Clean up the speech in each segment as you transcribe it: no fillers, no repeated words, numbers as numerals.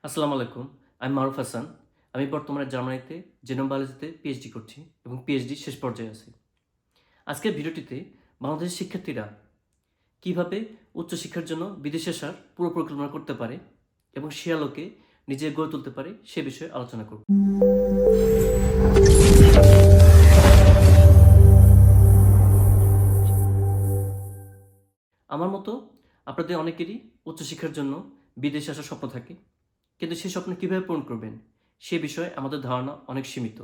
আসসালামু আলাইকুম। আমি মারুফ হাসান। আমি বর্তমানে জার্মানিতে জেনোম বায়োলজিতে পিএইচডি করছি এবং পিএইচডি শেষ পর্যায়ে আছি। আজকের ভিডিওটিতে বাংলাদেশের শিক্ষার্থীরা কীভাবে উচ্চশিক্ষার জন্য বিদেশে আসার পুরো পরিকল্পনা করতে পারে এবং সে আলোকে নিজে গড়ে তুলতে পারে সে বিষয়ে আলোচনা করব। আমার মতো আপনাদের অনেকেরই উচ্চশিক্ষার জন্য বিদেশে আসার স্বপ্ন থাকে, কিন্তু সেই স্বপ্ন কীভাবে পূরণ করবেন সে বিষয়ে আমাদের ধারণা অনেক সীমিত।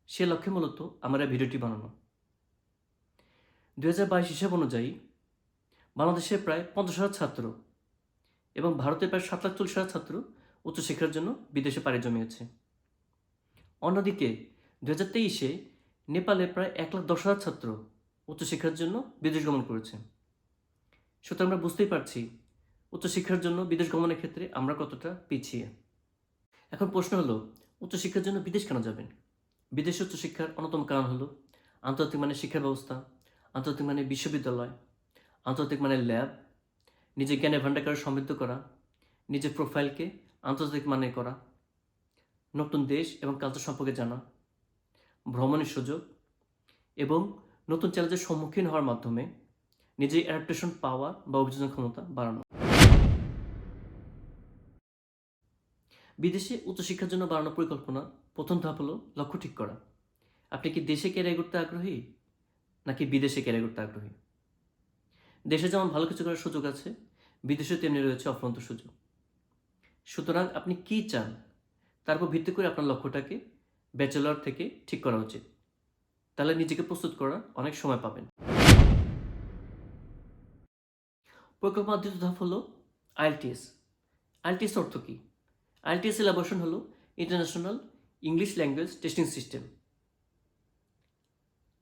সে লক্ষ্যে মূলত আমার এই ভিডিওটি বানানো। 2022 হিসাব অনুযায়ী বাংলাদেশে প্রায় 50,000 ছাত্র এবং ভারতের প্রায় 7,40,000 ছাত্র উচ্চশিক্ষার জন্য বিদেশে পাড়ি জমিয়েছে। অন্যদিকে 2023-এ নেপালে প্রায় 1,10,000 ছাত্র উচ্চশিক্ষার জন্য বিদেশ গমন করেছে। সুতরাং আমরা বুঝতেই পারছি উচ্চশিক্ষার জন্য বিদেশ গমনের ক্ষেত্রে আমরা কতটা পিছিয়ে। এখন প্রশ্ন হলো, উচ্চশিক্ষার জন্য বিদেশ কেন যাবেন? বিদেশে উচ্চশিক্ষার অন্যতম কারণ হলো আন্তর্জাতিক মানের শিক্ষা ব্যবস্থা, আন্তর্জাতিক মানের বিশ্ববিদ্যালয়, আন্তর্জাতিক মানের ল্যাব, নিজের জ্ঞানের ভাণ্ডারকে সমৃদ্ধ করা, নিজের প্রোফাইলকে আন্তর্জাতিক মানে করা, নতুন দেশ এবং কালচার সম্পর্কে জানা, ভ্রমণের সুযোগ এবং নতুন চ্যালেঞ্জের সম্মুখীন হওয়ার মাধ্যমে নিজের অ্যাডাপ্টেশন পাওয়ার বা অভিযোজন ক্ষমতা বাড়ানো। বিদেশে উচ্চশিক্ষার জন্য বাড়ানো পরিকল্পনা প্রথম ধাপ হলো লক্ষ্য ঠিক করা। আপনি কি দেশে ক্যারিয়ার করতে আগ্রহী নাকি বিদেশে ক্যারিয়ার করতে আগ্রহী? দেশে যেমন ভালো কিছু করার সুযোগ আছে, বিদেশে তেমনি রয়েছে অফুরন্ত সুযোগ। সুতরাং আপনি কি চান তার উপর ভিত্তি করে আপনার লক্ষ্যটাকে ব্যাচেলর থেকে ঠিক করা উচিত। তাহলে নিজেকে প্রস্তুত করার অনেক সময় পাবেন। পরিকল্পনার দ্বিতীয় ধাপ হলো আইএলটিএস। আইএলটিএস অর্থ কী? আইএলটিএস এলাবোরেশন হলো international English language testing system,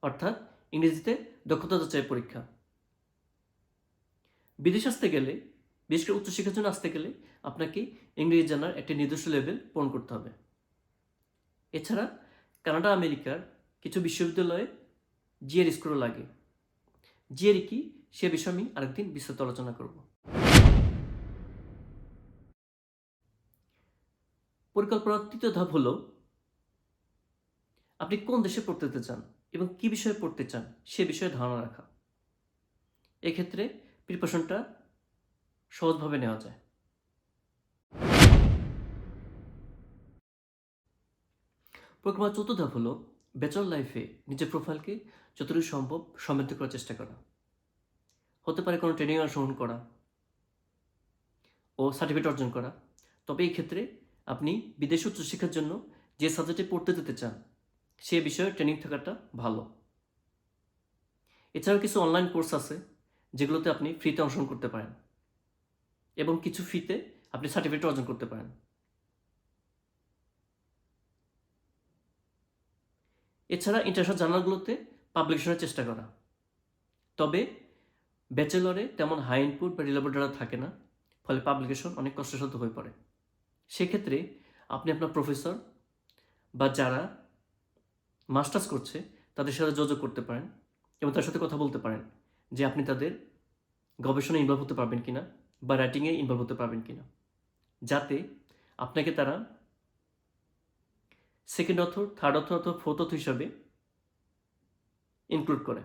অর্থাৎ ইংরেজিতে দক্ষতা যাচাই পরীক্ষা। বিদেশ আসতে গেলে, বিশেষ করে উচ্চশিক্ষার জন্য আসতে গেলে আপনাকে ইংরেজি জানার একটি নির্দিষ্ট লেভেল পূরণ করতে হবে। এছাড়া কানাডা, আমেরিকার কিছু বিশ্ববিদ্যালয়ে জিআর স্কোরও লাগে। জিআর কি সে বিষয়ে আমি আরেকদিন বিস্তারিত আলোচনা করব। পরিকল্পনার তৃতীয় ধাপ হলো আপনি কোন দেশে পড়তে চান এবং কি বিষয়ে পড়তে চান সে বিষয়ে ধারণা রাখা। এক্ষেত্রে প্রিপারেশনটা সহজভাবে নেওয়া যায়। পরিকল্পনার চতুর্থ ধাপ হলো ব্যাচেলর লাইফে নিজের প্রোফাইলকে যতটুকু সম্ভব সমৃদ্ধ করার চেষ্টা করা। হতে পারে কোনো ট্রেনিং অংশগ্রহণ করা ও সার্টিফিকেট অর্জন করা। তবে এই ক্ষেত্রে আপনি বিদেশে উচ্চশিক্ষার জন্য যে সাবজেক্টে পড়তে যেতে চান সে বিষয়ে ট্রেনিং থাকাটা ভালো। এছাড়াও কিছু অনলাইন কোর্স আছে যেগুলোতে আপনি ফ্রিতে অংশগ্রহণ করতে পারেন এবং কিছু ফ্রিতে আপনি সার্টিফিকেট অর্জন করতে পারেন। এছাড়া ইন্টারন্যাশনাল জার্নালগুলোতে পাবলিকেশনের চেষ্টা করা। তবে ব্যাচেলরে তেমন হাই ইনপুট বা রিলেবল ডাটা থাকে না, ফলে পাবলিকেশন অনেক কষ্টসাধ্য হয়ে পড়ে। সেক্ষেত্রে আপনি আপনার প্রফেসর বা যারা মাস্টার্স করছে তাদের সাথে যোগাযোগ করতে পারেন এবং তার সাথে কথা বলতে পারেন যে আপনি তাদের গবেষণায় ইনভলভ হতে পারবেন কিনা বা রাইটিংয়ে ইনভলভ হতে পারবেন কিনা, যাতে আপনাকে তারা সেকেন্ড অথর, থার্ড অথর অথবা ফোর্থ অথর হিসাবে ইনক্লুড করে।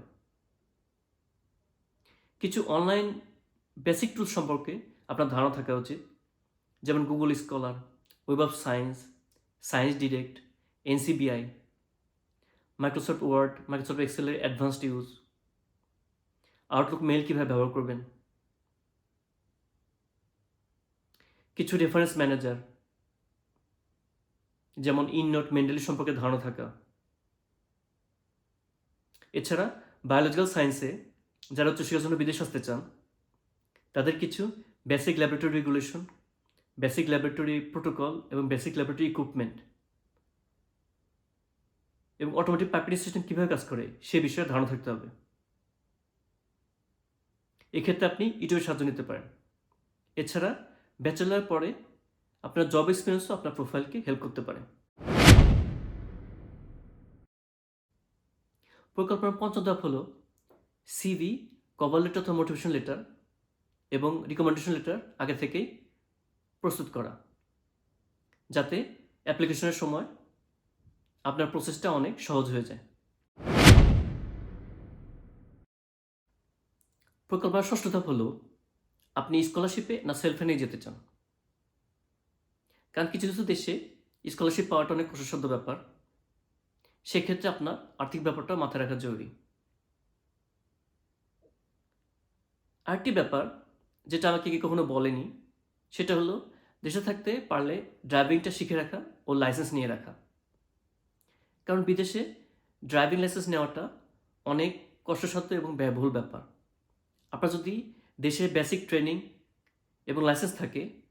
কিছু অনলাইন বেসিক টুলস সম্পর্কে আপনার ধারণা থাকা উচিত, যেমন Google Scholar, web of science, science direct, NCBI, Microsoft Word, Microsoft এক্সেলের অ্যাডভান্সড ইউজ, আউটলুক মেইল কীভাবে ব্যবহার করবেন, কিছু রেফারেন্স ম্যানেজার যেমন ইননোট, মেন্ডেলি সম্পর্কে ধারণা থাকা। এছাড়া বায়োলজিক্যাল সায়েন্সে যারা উচ্চশিক্ষার জন্য বিদেশ আসতে চান তাদের কিছু basic laboratory regulation, basic laboratory protocol এবং বেসিক ল্যাবরেটরি ইকুইপমেন্ট এবং অটোমেটিক পাইপলাইন সিস্টেম কীভাবে কাজ করে সে বিষয়ে ধারণা থাকতে হবে। এক্ষেত্রে আপনি ইউটিউবের সাহায্য নিতে পারেন। এছাড়া ব্যাচেলার পরে আপনার জব এক্সপিরিয়েন্সও আপনার প্রোফাইলকে হেল্প করতে পারে। পরিকল্পনার পঞ্চম ধাপ হলো সিভি, কভার লেটার অথবা মোটিভেশন লেটার এবং রিকমেন্ডেশন লেটার আগে থেকেই প্রস্তুত করা। যাতে অ্যাপ্লিকেশনের সময় আপনার প্রসেসটা অনেক সহজ হয়ে যায়। পরিকল্পনার ষষ্ঠ ধাপ হলো আপনি স্কলারশিপে না সেলফে নিয়ে যেতে চান। কারণ কিছু কিছু দেশে স্কলারশিপ পাওয়াটা অনেক কষ্টসাধ্য ব্যাপার। সেক্ষেত্রে আপনার আর্থিক ব্যাপারটা মাথায় রাখা জরুরি। আরেকটি ব্যাপার যেটা আমাকে কেউ কখনো বলেনি, সেটা হলো দেশে থাকতে পারলে ড্রাইভিংটা শিখে রাখা ও লাইসেন্স নিয়ে রাখা। কারণ বিদেশে ড্রাইভিং লাইসেন্স নেওয়াটা অনেক কষ্টসাধ্য এবং ব্যয়বহুল ব্যাপার। আপনার যদি দেশে বেসিক ট্রেনিং এবং লাইসেন্স থাকে,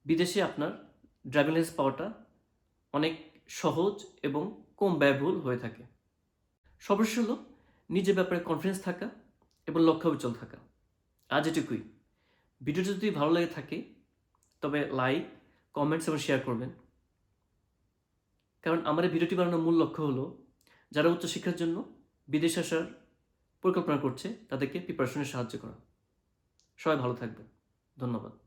বিদেশে আপনার ড্রাইভিং লাইসেন্স পাওয়াটা অনেক সহজ এবং কম ব্যয়বহুল হয়ে থাকে। সর্বশেষ হলো নিজের ব্যাপারে কনফিডেন্স থাকা এবং লক্ষ্য অবিচল থাকা। আজ এটুকুই। ভিডিওটি যদি ভালো লেগে থাকে তবে লাইক, কমেন্টস এবং শেয়ার করবেন। কারণ আমার এই ভিডিওটি বানানোর মূল লক্ষ্য হলো যারা উচ্চশিক্ষার জন্য বিদেশে আসার পরিকল্পনা করছে তাদেরকে প্রিপারেশনে সাহায্য করা। সবাই ভালো থাকবেন। ধন্যবাদ।